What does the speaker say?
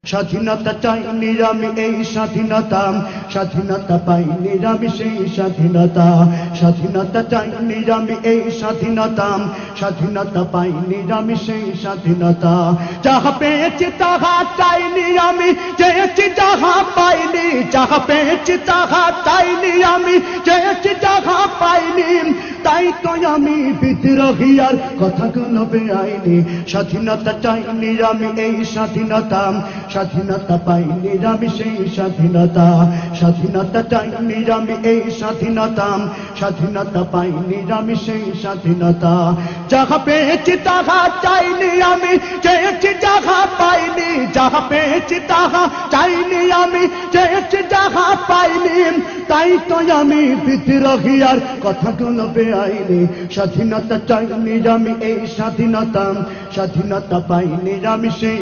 স্বাধীনতা চাইনি আমি এই স্বাধীনতা, স্বাধীনতা পাইনি আমি সেই স্বাধীনতা। স্বাধীনতা চাইনি আমি এই স্বাধীনতা, স্বাধীনতা পাইনি আমি সেই স্বাধীনতা। যাহা পেয়েছি তাহা চাইনি আমি, চেয়েছি যাহা পাইনি। যাহা পেয়েছি তাহা চাইনি আমি, চেয়েছি যাহা পাইনি। তাই তো আমি বিদ্রোহী আর কথাগুলো বেআইনি। স্বাধীনতা চাইনি আমি এই স্বাধীনতা, স্বাধীনতা পাইনি আমি সেই স্বাধীনতা। স্বাধীনতা চাইনি আমি এই স্বাধীনতা, স্বাধীনতা পাইনি আমি সেই স্বাধীনতা। যাহা পেয়েছি তাহা চাইনি আমি, চেয়েছি যাহা পাইনি। যাহা পেয়েছি তাহা চাইনি আমি, চেয়েছি যাহা পাইনি। তাই তো আমি বিদ্রোহী আর কথাগুলো বেআইনি। স্বাধীনতা চাইনি আমি এই স্বাধীনতা, স্বাধীনতা পাইনি আমি সেই